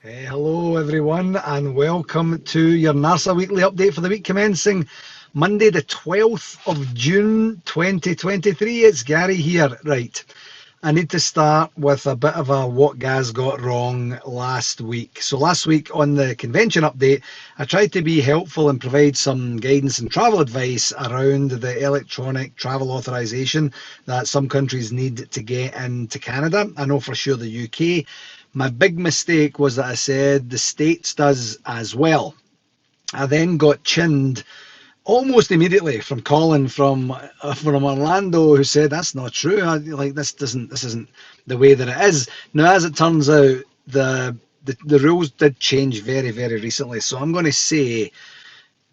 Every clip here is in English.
Hello everyone and welcome to your NARSA weekly update for the week commencing Monday the 12th of June 2023. It's Gary here. Right, I need to start with a bit of a what Gaz got wrong last week. So last week on the convention update, I tried to be helpful and provide some guidance and travel advice around the electronic travel authorization that some countries need to get into Canada. I know for sure the UK. My big mistake was that I said the States does as well. I then got chinned almost immediately from Colin from Orlando, who said that's not true. Like this isn't the way that it is. Now, as it turns out, the rules did change very recently. So I'm going to say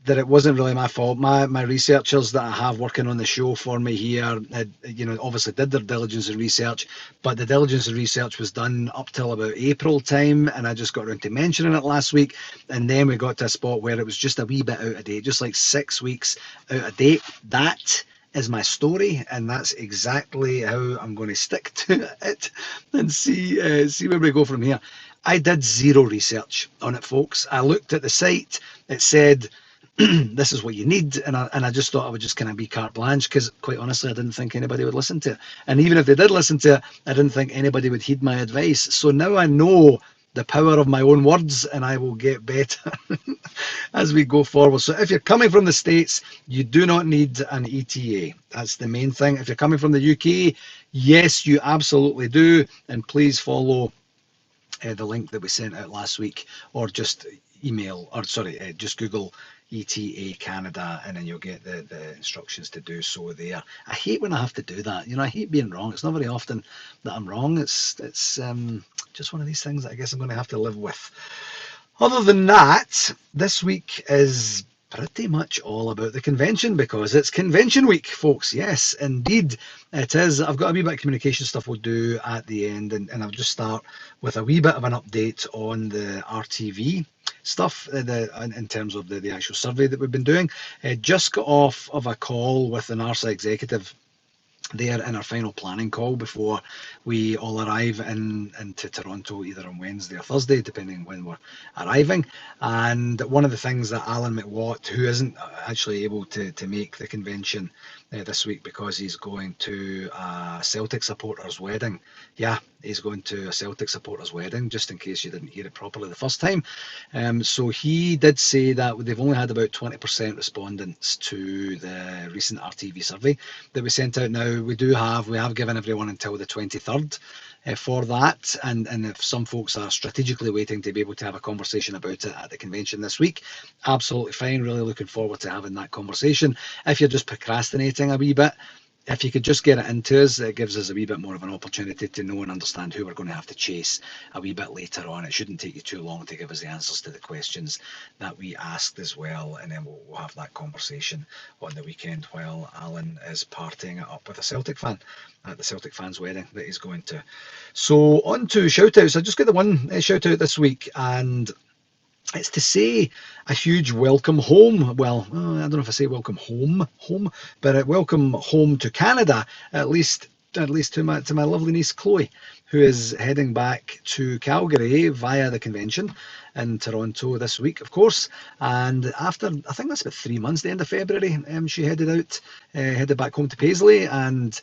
that it wasn't really my fault. My researchers that I have working on the show for me here had, obviously did their diligence and research, but the diligence and research was done up till about April time, and I just got around to mentioning it last week, and then we got to a spot where it was just a wee bit out of date, just like 6 weeks out of date. That is my story, and that's exactly how I'm going to stick to it and see where we go from here. I did zero research on it, folks. I looked at the site. It said this is what you need, and I just thought I would just kind of be carte blanche, because quite honestly I didn't think anybody would listen to it, and even if they did listen to it, I didn't think anybody would heed my advice. So now I know the power of my own words, and I will get better as we go forward. So if you're coming from the States, you do not need an ETA. That's the main thing. If you're coming from the UK, yes, you absolutely do, and please follow the link that we sent out last week, or just just Google ETA Canada, and then you'll get the instructions to do so there. I hate when I have to do that. I hate being wrong. It's not very often that I'm wrong. It's just one of these things that I guess I'm going to have to live with. Other than that, this week is pretty much all about the convention, because it's convention week, folks. Yes, indeed it is. I've got a wee bit of communication stuff we'll do at the end, and I'll just start with a wee bit of an update on the RTV stuff in terms of the actual survey that we've been doing. Just got off of a call with the NARSA executive there in our final planning call before we all arrive into Toronto, either on Wednesday or Thursday, depending when we're arriving. And one of the things that Alan McWatt, who isn't actually able to make the convention this week because he's going to a Celtic supporter's wedding. Yeah, he's going to a Celtic supporter's wedding, just in case you didn't hear it properly the first time. So he did say that they've only had about 20% respondents to the recent RTV survey that we sent out. Now, we have given everyone until the 23rd for that, and if some folks are strategically waiting to be able to have a conversation about it at the convention this week, absolutely fine. Really looking forward to having that conversation. If you're just procrastinating a wee bit, if you could just get it into us, it gives us a wee bit more of an opportunity to know and understand who we're going to have to chase a wee bit later on. It shouldn't take you too long to give us the answers to the questions that we asked as well, and then we'll have that conversation on the weekend while Alan is partying it up with a Celtic fan at the Celtic fan's wedding that he's going to. So on to shout outs. I just got the one shout out this week, and it's to say a huge welcome home. Well, I don't know if I say welcome home, but welcome home to Canada, at least to my lovely niece Chloe, who is heading back to Calgary via the convention in Toronto this week, of course. And after, I think that's about 3 months, the end of February, she headed back home to Paisley, and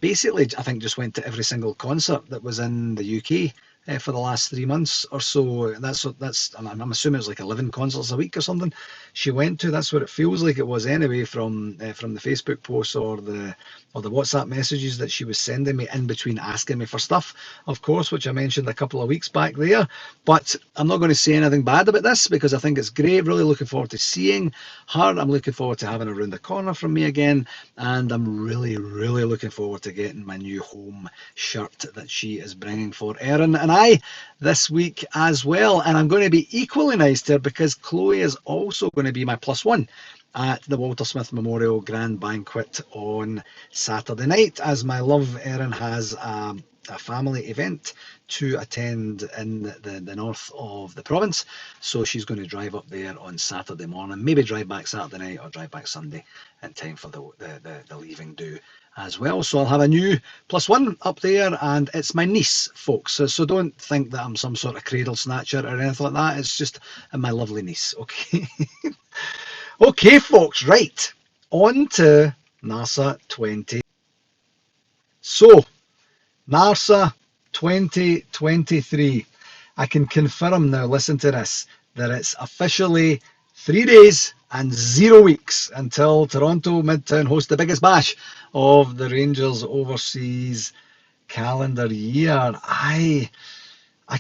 basically, I think, just went to every single concert that was in the UK for the last 3 months or so. I'm assuming it was like 11 concerts a week or something she went to. That's what it feels like it was anyway, from the Facebook posts or the WhatsApp messages that she was sending me in between asking me for stuff, of course, which I mentioned a couple of weeks back there. But I'm not going to say anything bad about this, because I think it's great. Really looking forward to seeing her. I'm looking forward to having her around the corner from me again, and I'm really looking forward to getting my new home shirt that she is bringing for Erin and I this week as well. And I'm going to be equally nice to her, because Chloe is also going to be my plus one at the Walter Smith Memorial Grand Banquet on Saturday night, as my love Erin has a family event to attend in the north of the province. So she's going to drive up there on Saturday morning, maybe drive back Saturday night or drive back Sunday in time for the leaving do as well. So I'll have a new +1 up there, and it's my niece, folks. So don't think that I'm some sort of cradle snatcher or anything like that. It's just my lovely niece, okay? Okay, folks, right. On to NARSA 20. So, NARSA 2023. I can confirm now, listen to this, that it's officially 3 days and 0 weeks until Toronto Midtown host the biggest bash of the Rangers overseas calendar year. I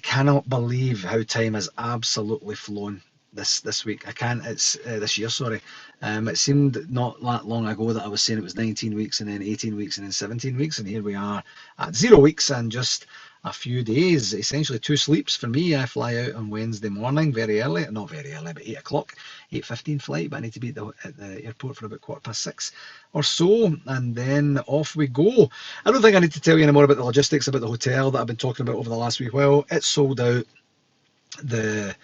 cannot believe how time has absolutely flown this week. I can't. It's this year. Sorry. It seemed not that long ago that I was saying it was 19 weeks and then 18 weeks and then 17 weeks, and here we are at 0 weeks and just a few days. Essentially 2 sleeps for me. I fly out on Wednesday morning very early, not very early, but 8 o'clock, 8:15 flight. But I need to be at the airport for about 6:15 or so, and then off we go. I don't think I need to tell you any more about the logistics about the hotel that I've been talking about over the last week. Well, it's sold out. The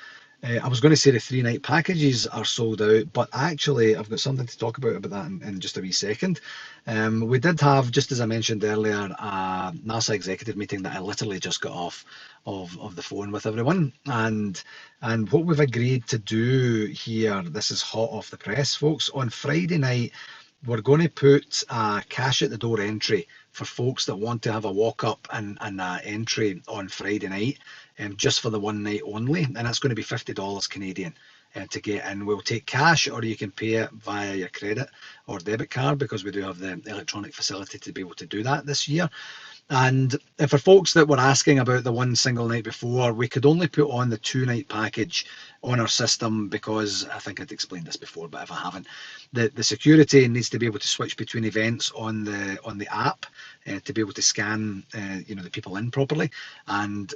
I was going to say the 3-night packages are sold out, but actually I've got something to talk about that in just a wee second. We did have, just as I mentioned earlier, a NASA executive meeting that I literally just got off of the phone with everyone, and what we've agreed to do here, this is hot off the press, folks. On Friday night, we're going to put a cash at the door entry for folks that want to have a walk up and entry on Friday night, just for the one night only, and that's going to be $50 Canadian to get in. We'll take cash, or you can pay it via your credit or debit card, because we do have the electronic facility to be able to do that this year. And for folks that were asking about the one single night before, we could only put on the 2-night package on our system because I think I'd explained this before, but if I haven't, the security needs to be able to switch between events on the app to be able to scan the people in properly, and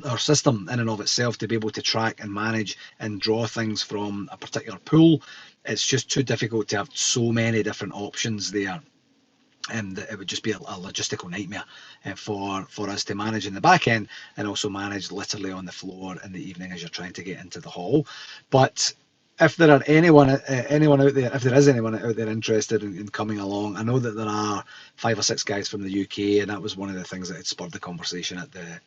our system in and of itself to be able to track and manage and draw things from a particular pool. It's just too difficult to have so many different options there. And it would just be a logistical nightmare for us to manage in the back end, and also manage literally on the floor in the evening as you're trying to get into the hall. But if there are anyone out there, if there is anyone out there interested in coming along, I know that there are 5 or 6 guys from the UK, and that was one of the things that had spurred the conversation at the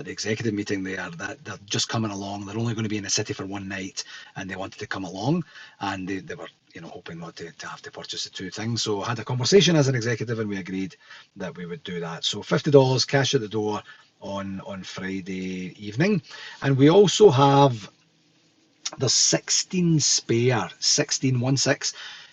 executive meeting there, that they're just coming along. They're only going to be in the city for one night, and they wanted to come along, and they were hoping not to have to purchase the 2 things. So I had a conversation as an executive, and we agreed that we would do that. So $50 cash at the door on Friday evening. And we also have the 16 spare 16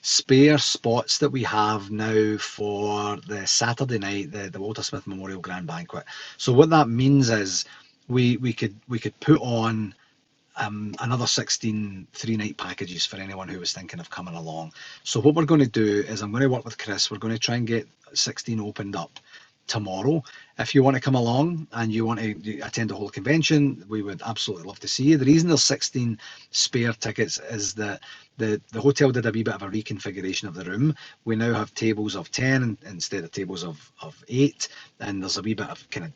spots that we have now for the Saturday night, the Walter Smith Memorial Grand Banquet. So what that means is we could put on another 16 3-night packages for anyone who was thinking of coming along. So what we're going to do is, I'm going to work with Chris. We're going to try and get 16 opened up tomorrow. If you want to come along and you want to attend the whole convention, we would absolutely love to see you. The reason there's 16 spare tickets is that the hotel did a wee bit of a reconfiguration of the room. We now have tables of 10 instead of tables of 8, and there's a wee bit of kind of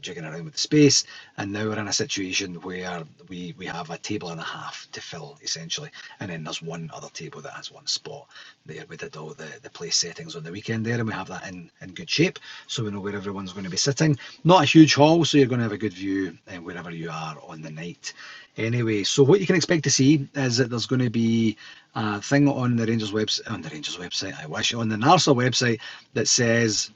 jigging around with the space, and now we're in a situation where we have a table and a half to fill, essentially, and then there's one other table that has one spot there. We did all the place settings on the weekend there, and we have that in good shape, so we know where everyone's going to be sitting. Not a huge hall, so you're going to have a good view wherever you are on the night. Anyway, so what you can expect to see is that there's going to be a thing on the Rangers website, on the NARSA website, that says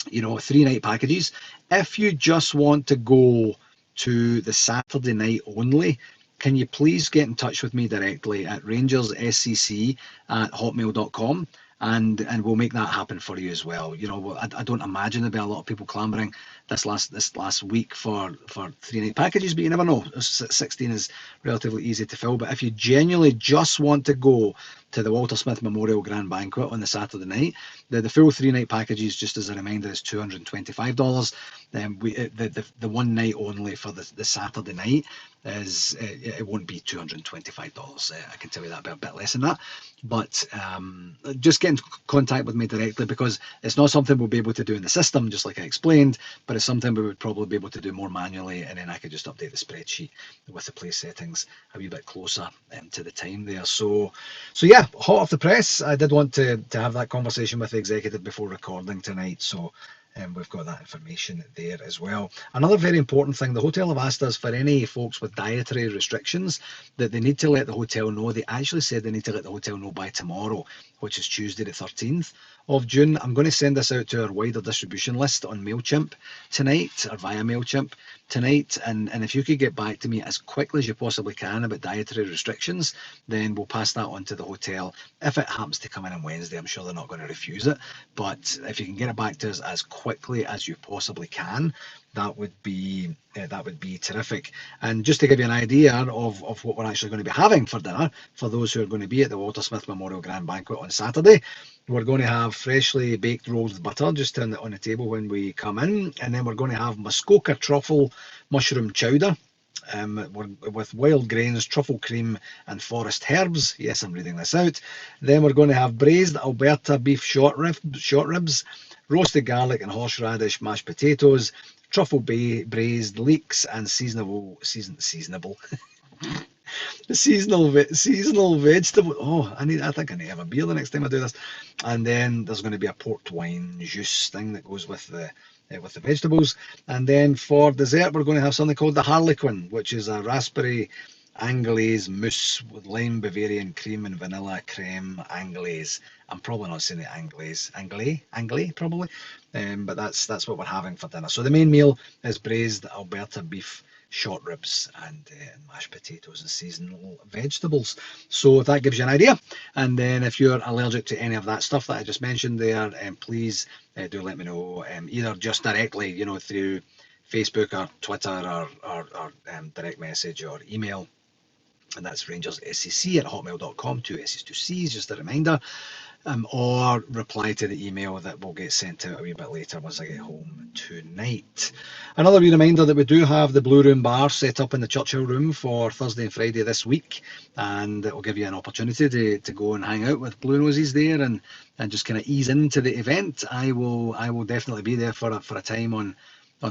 3-night packages. If you just want to go to the Saturday night only, can you please get in touch with me directly at rangersSCC@hotmail.com, and we'll make that happen for you as well. I don't imagine there'll be a lot of people clamoring this last week for 3-night packages, but you never know. 16 is relatively easy to fill. But if you genuinely just want to go to the Walter Smith Memorial Grand Banquet on the Saturday night, the full 3-night packages, just as a reminder, is $225. The one night only for the Saturday night is it won't be $225. I can tell you that, but a bit less than that. But just get in contact with me directly, because it's not something we'll be able to do in the system, just like I explained, but it's something we would probably be able to do more manually, and then I could just update the spreadsheet with the place settings a wee bit closer to the time there. So yeah, hot off the press. I did want to have that conversation with the executive before recording tonight, so we've got that information there as well. Another very important thing, the hotel have asked us for any folks with dietary restrictions that they need to let the hotel know. They actually said they need to let the hotel know by tomorrow, which is Tuesday the 13th of June. I'm going to send this out to our wider distribution list on MailChimp tonight, or via MailChimp tonight, and if you could get back to me as quickly as you possibly can about dietary restrictions, then we'll pass that on to the hotel. If it happens to come in on Wednesday, I'm sure they're not going to refuse it, but if you can get it back to us as quickly as you possibly can, that would be terrific. And just to give you an idea of what we're actually going to be having for dinner, for those who are going to be at the Walter Smith Memorial Grand Banquet on Saturday, we're going to have freshly baked rolls of butter just on the table when we come in, and then we're going to have Muskoka truffle mushroom chowder, with wild grains, truffle cream, and forest herbs. Yes, I'm reading this out. Then we're going to have braised Alberta beef short ribs, roasted garlic and horseradish mashed potatoes, truffle braised leeks, and seasonable seasonal vegetable. Oh, I think I need to have a beer the next time I do this. And then there's going to be a port wine juice thing that goes with the vegetables. And then for dessert, we're going to have something called the Harlequin, which is a raspberry anglaise mousse with lime Bavarian cream and vanilla creme anglaise. I'm probably not saying it anglaise probably, but that's what we're having for dinner. So the main meal is braised Alberta beef short ribs and mashed potatoes and seasonal vegetables. So if that gives you an idea, and then if you're allergic to any of that stuff that I just mentioned there, please do let me know, either just directly, through Facebook or Twitter or direct message or email. And that's rangerssec@hotmail.com, two S's, two C's, just a reminder. Or reply to the email that will get sent out a wee bit later once I get home tonight. Another wee reminder that we do have the Blue Room Bar set up in the Churchill Room for Thursday and Friday this week, and it will give you an opportunity to go and hang out with Blue Noses there and just kind of ease into the event. I will definitely be there for a time on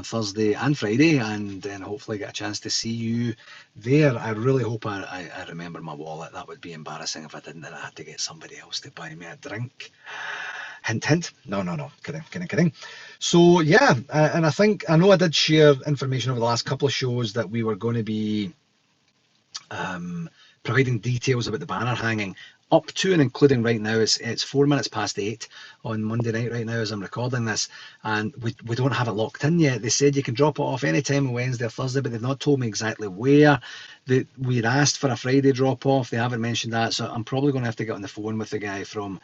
Thursday and Friday, and then hopefully get a chance to see you there. I really hope I remember my wallet. That would be embarrassing if I didn't, and I had to get somebody else to buy me a drink. Hint, hint. No. Kidding. So yeah, and I know I did share information over the last couple of shows that we were going to be providing details about the banner hanging. Up to and including right now, it's 4 minutes past 8 on Monday night right now as I'm recording this, and we don't have it locked in yet. They said you can drop it off anytime on Wednesday or Thursday, but they've not told me exactly where. We'd asked for a Friday drop off. They haven't mentioned that, so I'm probably going to have to get on the phone with the guy from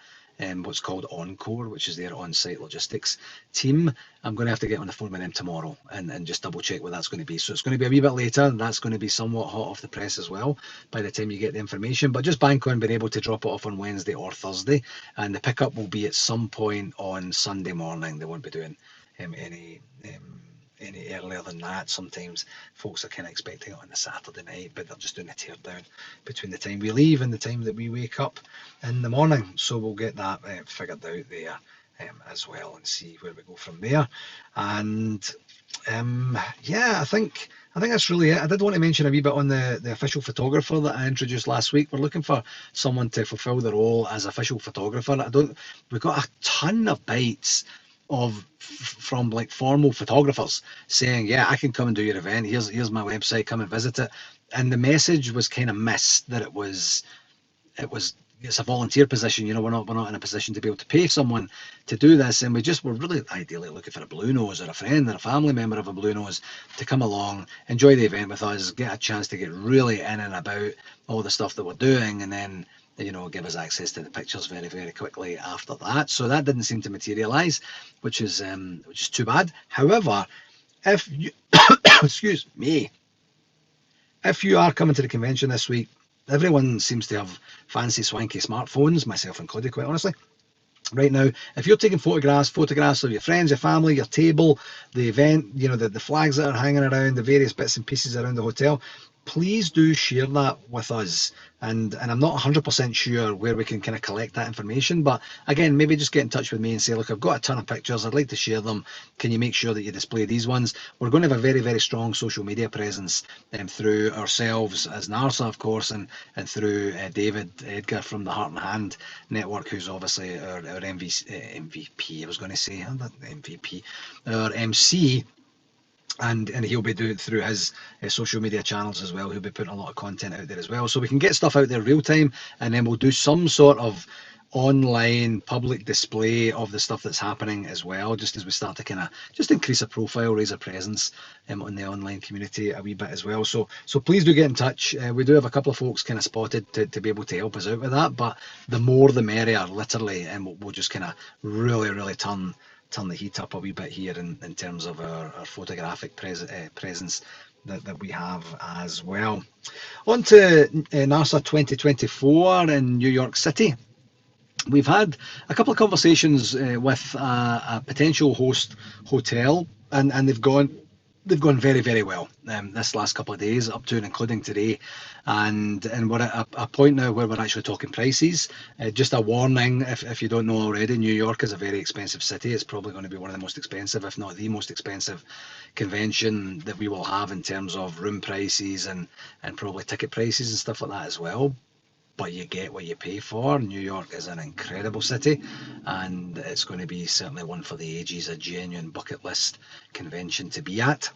what's called Encore, which is their on-site logistics team. I'm going to have to get on the phone with them tomorrow and just double check what that's going to be. So it's going to be a wee bit later, and that's going to be somewhat hot off the press as well by the time you get the information. But just bank on being able to drop it off on Wednesday or Thursday, and the pickup will be at some point on Sunday morning. They won't be doing any earlier than that. Sometimes folks are kind of expecting it on the Saturday night, but they're just doing a tear down between the time we leave and the time that we wake up in the morning. So we'll get that figured out there as well, and see where we go from there. And yeah, I think that's really it. I did want to mention a wee bit on the official photographer that I introduced last week. We're looking for someone to fulfill the role as official photographer. We've got a ton of bites from like formal photographers saying, yeah, I can come and do your event. Here's my website, come and visit it. And the message was kind of missed that it's a volunteer position. We're not in a position to be able to pay someone to do this, and we're really ideally looking for a blue nose or a friend or a family member of a blue nose to come along, enjoy the event with us, get a chance to get really in and about all the stuff that we're doing, and then give us access to the pictures very, very quickly after that. So that didn't seem to materialize, which is too bad. However, if you excuse me, if you are coming to the convention this week, everyone seems to have fancy swanky smartphones, myself included, quite honestly. Right now, if you're taking photographs of your friends, your family, your table, the event, the flags that are hanging around, the various bits and pieces around the hotel, please do share that with us. And I'm not 100% sure where we can kind of collect that information, but again, maybe just get in touch with me and say, look, I've got a ton of pictures, I'd like to share them. Can you make sure that you display these ones? We're going to have a very, very strong social media presence through ourselves as NARSA, of course, and through David Edgar from the Heart and Hand Network, who's obviously our MVP, I was going to say, MVP, our MC, and he'll be doing it through his social media channels as well. He'll be putting a lot of content out there as well, so we can get stuff out there real time, and then we'll do some sort of online public display of the stuff that's happening as well, just as we start to kind of just increase a profile, raise a presence on the online community a wee bit as well. So please do get in touch. We do have a couple of folks kind of spotted to be able to help us out with that, but the more the merrier, literally, and we'll just kind of really turn the heat up a wee bit here in terms of our photographic presence that we have as well. On to NARSA 2024 in New York City. We've had a couple of conversations with a potential host hotel, and they've gone very well this last couple of days, up to and including today, and we're at a point now where we're actually talking prices. Just a warning, if you don't know already, New York is a very expensive city. It's probably going to be one of the most expensive, if not the most expensive, convention that we will have in terms of room prices and probably ticket prices and stuff like that as well. But you get what you pay for. New York is an incredible city, and it's going to be certainly one for the ages, a genuine bucket list convention to be at.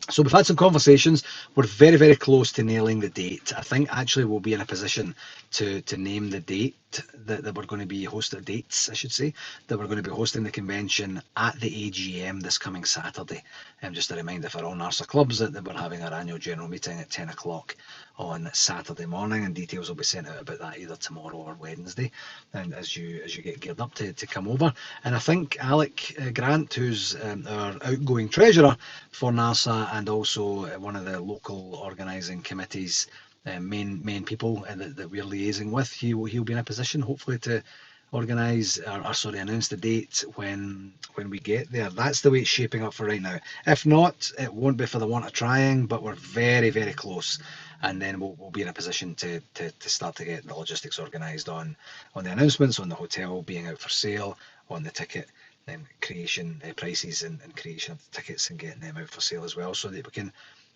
So we've had some conversations. We're very close to nailing the date. I think actually we'll be in a position to name the date that we're going to be hosting, dates I should say, that we're going to be hosting the convention at the AGM this coming Saturday. Just a reminder for all NARSA clubs that we're having our annual general meeting at 10 o'clock on Saturday morning, and details will be sent out about that either tomorrow or Wednesday, and as you get geared up to come over. And I think Alec Grant, who's our outgoing treasurer for NARSA and also one of the local organising committees, main people that we're liaising with, he'll be in a position hopefully to organise or announce the date when we get there. That's the way it's shaping up for right now. If not, it won't be for the want of trying, but we're very close, and then we'll be in a position to start to get the logistics organised on the announcements, on the hotel being out for sale, on the ticket creation prices and creation of the tickets and getting them out for sale as well, so that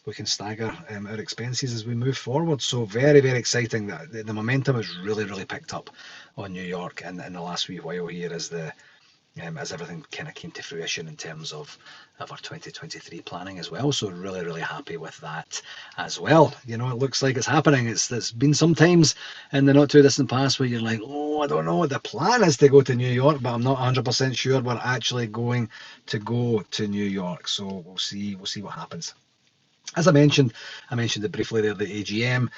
we can stagger our expenses as we move forward. So very exciting. That the momentum has really picked up on New York in the last wee while here as everything kind of came to fruition in terms of our 2023 planning as well. So really happy with that as well. You know, it looks like it's happening. It's been some times in the not too distant past where you're like, oh, I don't know what the plan is to go to New York, but I'm not 100% sure we're actually going to go to New York. So we'll see what happens. As I mentioned it briefly there, the AGM.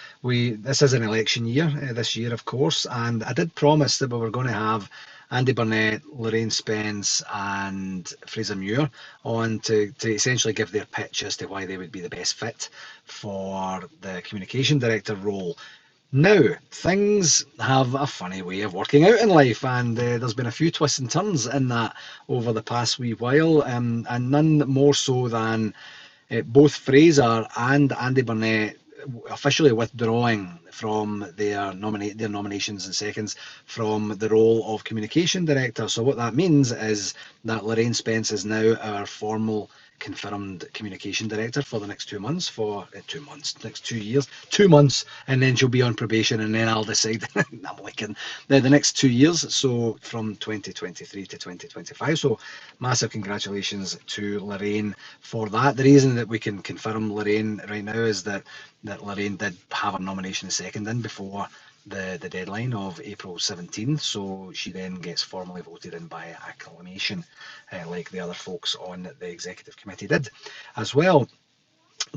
This is an election year this year, of course, and I did promise that we were going to have Andy Burnett, Lorraine Spence, and Fraser Muir on to essentially give their pitch as to why they would be the best fit for the communication director role. Now, things have a funny way of working out in life, and there's been a few twists and turns in that over the past wee while, and none more so than both Fraser and Andy Burnett officially withdrawing from their nominations and seconds from the role of communication director. So what that means is that Lorraine Spence is now our formal confirmed communication director for the next 2 months, next 2 years, 2 months, and then she'll be on probation, and then I'll decide. I'm liking the next 2 years, so from 2023 to 2025. So massive congratulations to Lorraine for that. The reason that we can confirm Lorraine right now is that Lorraine did have a nomination second in before the deadline of April 17th, so she then gets formally voted in by acclamation, like the other folks on the executive committee did as well.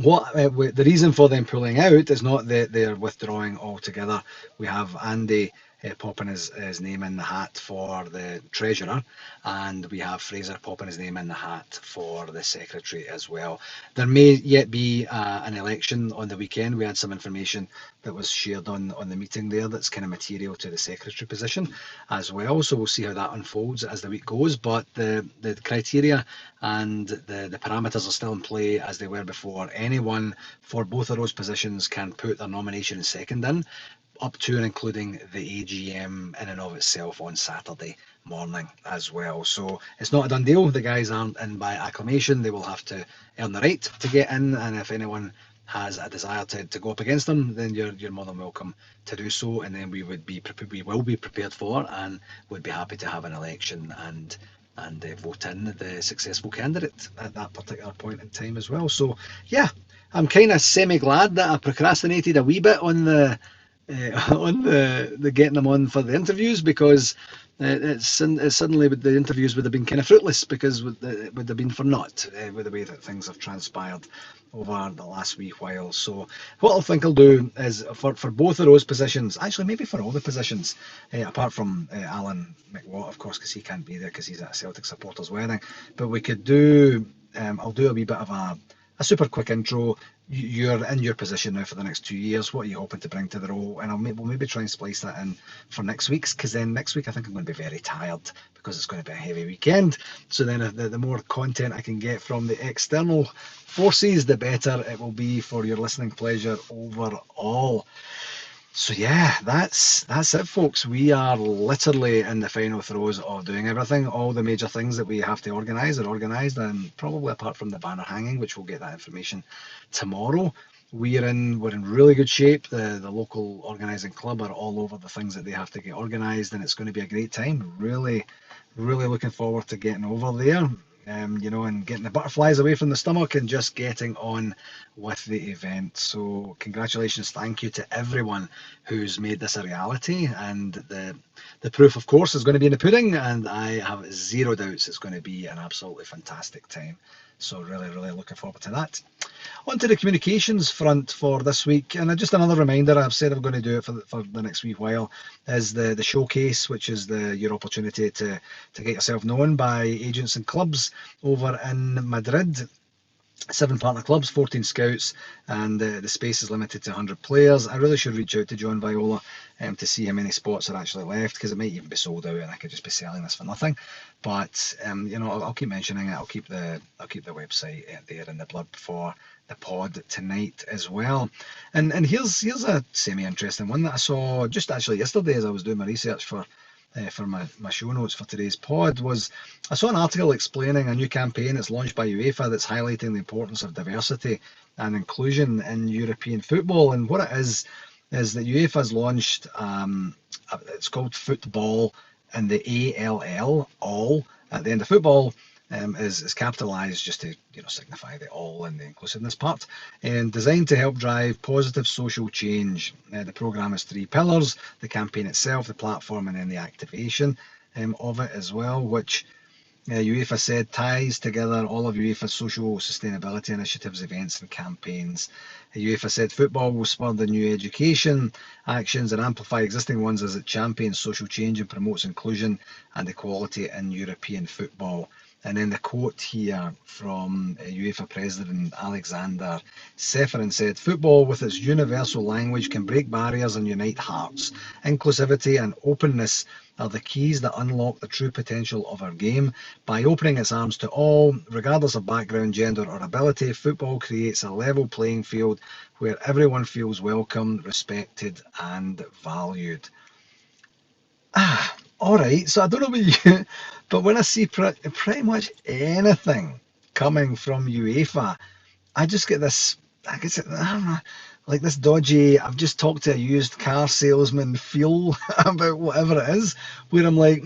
What the reason for them pulling out is not that they're withdrawing altogether. We have Andy popping his name in the hat for the treasurer, and we have Fraser popping his name in the hat for the secretary as well. There may yet be an election on the weekend. We had some information that was shared on the meeting there that's kind of material to the secretary position as well. So we'll see how that unfolds as the week goes. But the criteria and the parameters are still in play as they were before. Anyone for both of those positions can put their nomination and second in, up to and including the AGM in and of itself on Saturday morning as well. So it's not a done deal. The guys aren't in by acclamation. They will have to earn the right to get in, and if anyone has a desire to go up against them, then you're more than welcome to do so. And then we will be prepared for, and would be happy to have an election and vote in the successful candidate at that particular point in time as well. So yeah, I'm kind of semi glad that I procrastinated a wee bit on the on the getting them on for the interviews, because it's suddenly the interviews would have been kind of fruitless, because it would have been for naught with the way that things have transpired over the last wee while. So what I think I'll do is for both of those positions, actually maybe for all the positions, apart from Alan McWatt, of course, because he can't be there because he's at a Celtic supporters wedding, but we could do, I'll do a wee bit of a super quick intro. You're in your position now for the next 2 years. What are you hoping to bring to the role? And we'll maybe try and splice that in for next week's, because then next week I think I'm going to be very tired because it's going to be a heavy weekend. So then the more content I can get from the external forces, the better it will be for your listening pleasure overall. So yeah, that's it, folks. We are literally in the final throes of doing everything. All the major things that we have to organise are organised, and probably apart from the banner hanging, which we'll get that information tomorrow. We're in really good shape. The local organising club are all over the things that they have to get organised, and it's going to be a great time. Really, really looking forward to getting over there. And getting the butterflies away from the stomach and just getting on with the event. So congratulations, thank you to everyone who's made this a reality. And the proof, of course, is going to be in the pudding, and I have zero doubts it's going to be an absolutely fantastic time. So really, really looking forward to that. On to the communications front for this week, and just another reminder, I've said I'm going to do it for the next wee while, is the showcase, which is your opportunity to get yourself known by agents and clubs over in Madrid. 7 partner clubs, 14 scouts, and the space is limited to 100 players. I really should reach out to John Viola to see how many spots are actually left, because it might even be sold out and I could just be selling this for nothing. But I'll keep mentioning it. I'll keep the website there in the blurb for the pod tonight as well. And here's a semi-interesting one that I saw just actually yesterday as I was doing my research for my show notes for today's pod. Was I saw an article explaining a new campaign that's launched by UEFA that's highlighting the importance of diversity and inclusion in European football. And what it is that UEFA's launched, it's called Football, and the ALL, all, at the end of football, is capitalised just to signify the all and the inclusiveness part, and designed to help drive positive social change. The programme has 3 pillars: the campaign itself, the platform, and then the activation of it as well, which UEFA said ties together all of UEFA's social sustainability initiatives, events and campaigns. UEFA said football will spur the new education actions and amplify existing ones as it champions social change and promotes inclusion and equality in European football. And then the quote here from UEFA President Alexander Seferin said, "Football with its universal language can break barriers and unite hearts. Inclusivity and openness are the keys that unlock the true potential of our game. By opening its arms to all, regardless of background, gender or ability, football creates a level playing field where everyone feels welcome, respected and valued." All right. So I don't know about you, but when I see pretty much anything coming from UEFA, I just get this, I guess, I don't know, like this dodgy, I've just talked to a used car salesman feel about whatever it is, where I'm like,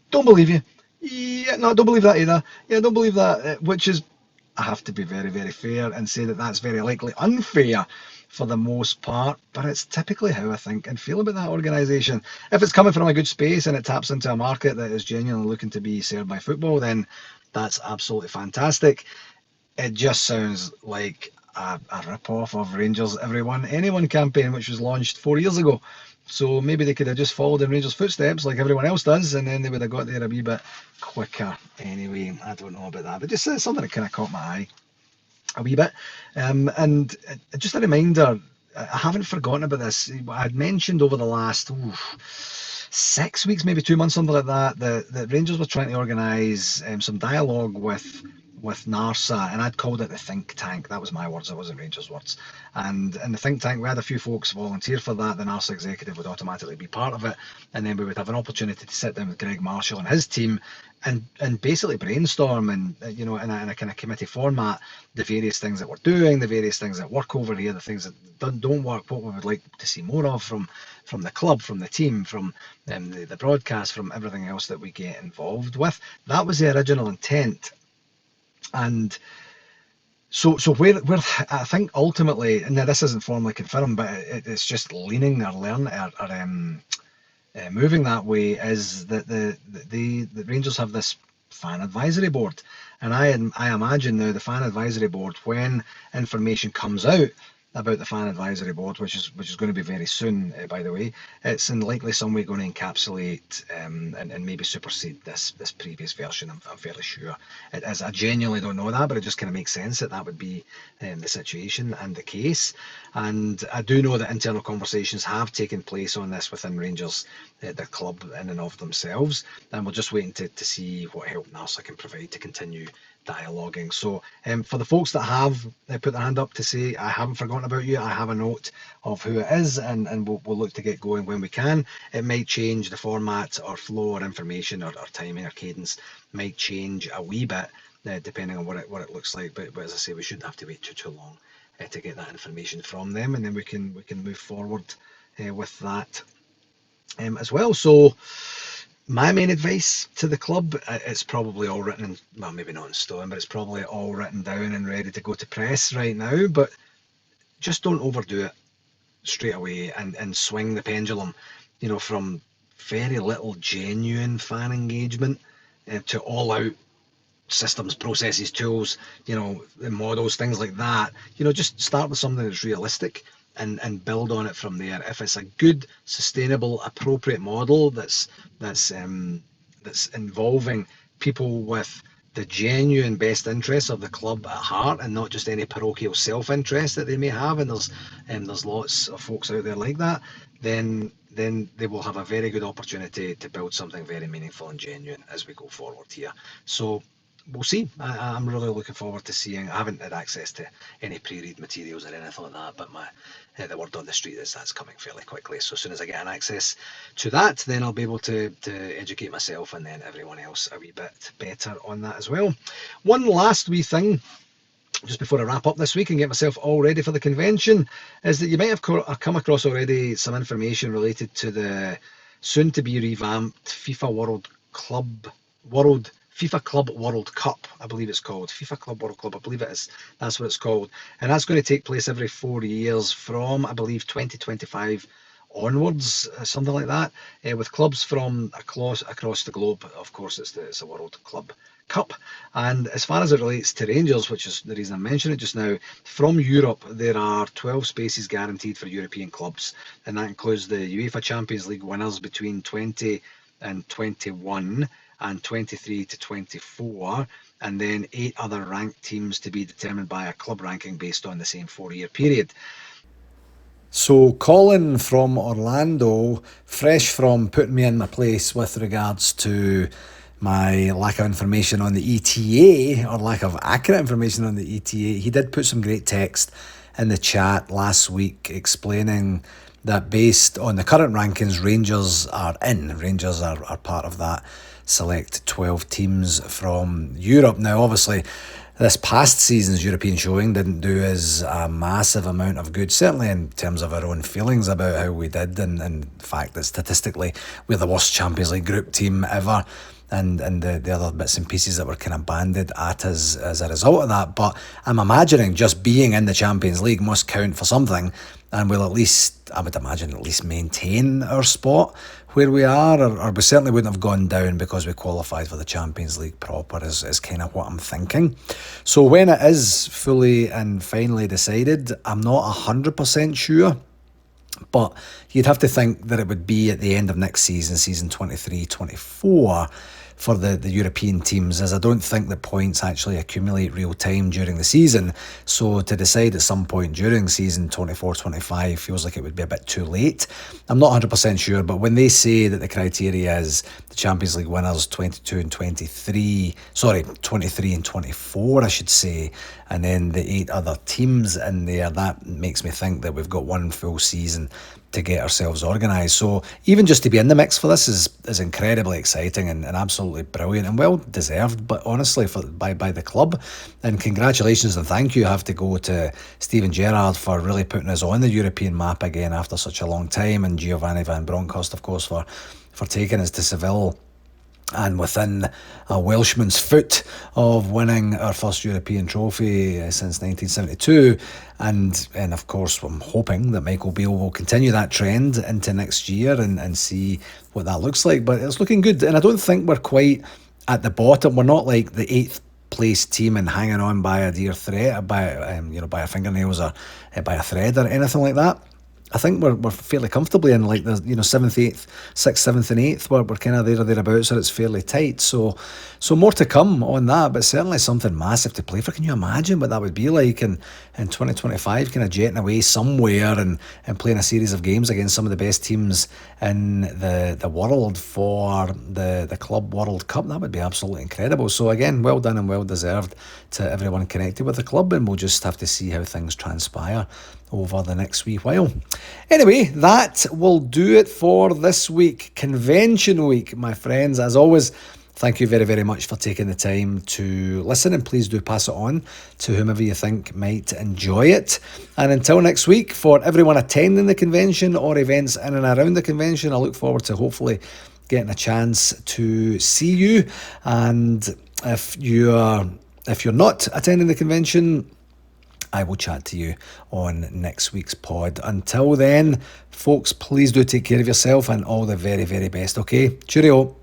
don't believe you. Yeah, no, don't believe that either. Yeah, don't believe that, which is, I have to be very, very fair and say that that's very likely unfair for the most part, but it's typically how I think and feel about that organisation. If it's coming from a good space and it taps into a market that is genuinely looking to be served by football, then that's absolutely fantastic. It just sounds like a rip-off of Rangers Everyone Anyone campaign, which was launched 4 years ago So maybe they could have just followed in Rangers' footsteps like everyone else does, and then they would have got there a wee bit quicker. Anyway, I don't know about that, but just something that kind of caught my eye a wee bit. And just a reminder, I haven't forgotten about this. I had mentioned over the last 6 weeks, maybe 2 months, something like that, that Rangers were trying to organise some dialogue with NARSA, and I'd called it the think tank. That was my words, it wasn't Rangers' words. And in the think tank, we had a few folks volunteer for that. The NARSA executive would automatically be part of it, and then we would have an opportunity to sit down with Greg Marshall and his team and basically brainstorm and in a kind of committee format the various things that we're doing, the various things that work over here, the things that don't work, what we would like to see more of from the club, from the team, from the broadcast, from everything else that we get involved with. That was the original intent. And so where I think ultimately, and now this isn't formally confirmed, but it's just leaning or moving that way, is that the Rangers have this fan advisory board, and I imagine now the fan advisory board, when information comes out about the fan advisory board, which is going to be very soon, by the way, it's in likely some way going to encapsulate and maybe supersede this previous version. I'm fairly sure it is. I genuinely don't know that, but it just kind of makes sense that would be the situation and the case. And I do know that internal conversations have taken place on this within Rangers, the club in and of themselves, and we're just waiting to see what help NARSA can provide to continue dialoguing. So for the folks that have put their hand up to say, I haven't forgotten about you, I have a note of who it is, and we'll look to get going when we can. It might change the format or flow or information or timing or cadence might change a wee bit depending on what it looks like, but as I say, we shouldn't have to wait too long to get that information from them, and then we can move forward with that as well. So my main advice to the club, it's probably all written in, well, maybe not in stone, but it's probably all written down and ready to go to press right now, but just don't overdo it straight away and swing the pendulum, from very little genuine fan engagement to all out systems, processes, tools, models, things like that. Just start with something that's realistic and build on it from there. If it's a good, sustainable, appropriate model that's involving people with the genuine best interests of the club at heart and not just any parochial self-interest that they may have, and there's lots of folks out there like that, then they will have a very good opportunity to build something very meaningful and genuine as we go forward here. So we'll see. I'm really looking forward to seeing. I haven't had access to any pre-read materials or anything like that, but the word on the street is that's coming fairly quickly. So as soon as I get an access to that, then I'll be able to educate myself and then everyone else a wee bit better on that as well. One last wee thing, just before I wrap up this week and get myself all ready for the convention, is that you might have come across already some information related to the soon-to-be revamped FIFA Club World Cup, I believe it's called. FIFA Club World Cup, I believe it is. That's what it's called. And that's going to take place every 4 years from, I believe, 2025 onwards, something like that, with clubs from across the globe. Of course, it's a World Club Cup. And as far as it relates to Rangers, which is the reason I'm mentioning it just now, from Europe, there are 12 spaces guaranteed for European clubs. And that includes the UEFA Champions League winners between 20 and 21, and 23 to 24, and then 8 other ranked teams to be determined by a club ranking based on the same 4-year period. So Colin from Orlando, fresh from putting me in my place with regards to my lack of information on the ETA, or lack of accurate information on the ETA, he did put some great text in the chat last week explaining that based on the current rankings, Rangers are part of that select 12 teams from Europe. Now, obviously, this past season's European showing didn't do us a massive amount of good, certainly in terms of our own feelings about how we did, and the fact that statistically we're the worst Champions League group team ever, and the other bits and pieces that were kind of banded at us as a result of that. But I'm imagining just being in the Champions League must count for something, and we'll at least, I would imagine, at least maintain our spot where we are, or we certainly wouldn't have gone down because we qualified for the Champions League proper, is kind of what I'm thinking. So when it is fully and finally decided, I'm not 100% sure But you'd have to think that it would be at the end of next season, season 23-24, for the European teams, as I don't think that points actually accumulate real time during the season. So to decide at some point during season 24-25 feels like it would be a bit too late. I'm not 100% sure, but when they say that the criteria is the Champions League winners 22 and 23, 23 and 24, I should say, and then the 8 other teams in there, that makes me think that we've got one full season to get ourselves organised. So even just to be in the mix for this is incredibly exciting and absolutely brilliant and well deserved, but honestly by the club. And congratulations and thank you have to go to Steven Gerrard for really putting us on the European map again after such a long time, and Giovanni van Bronckhorst, of course, for taking us to Seville, and within a Welshman's foot of winning our first European trophy since 1972. And of course, I'm hoping that Michael Beale will continue that trend into next year and see what that looks like. But it's looking good, and I don't think we're quite at the bottom. We're not like the 8th place team and hanging on by a dear thread, by our fingernails, or by a thread or anything like that. I think we're fairly comfortably in like the 7th, 8th, 6th, 7th and 8th. We're kind of there or thereabouts, so it's fairly tight. So more to come on that, but certainly something massive to play for. Can you imagine what that would be like in 2025, kind of jetting away somewhere and playing a series of games against some of the best teams in the world for the Club World Cup? That would be absolutely incredible. So again, well done and well deserved to everyone connected with the club, and we'll just have to see how things transpire over the next wee while. Anyway, that will do it for this week. Convention week, my friends. As always, thank you very, very much for taking the time to listen, and please do pass it on to whomever you think might enjoy it. And until next week, for everyone attending the convention or events in and around the convention, I look forward to hopefully getting a chance to see you. And if you're not attending the convention, I will chat to you on next week's pod. Until then, folks, please do take care of yourself and all the very, very best, okay? Cheerio.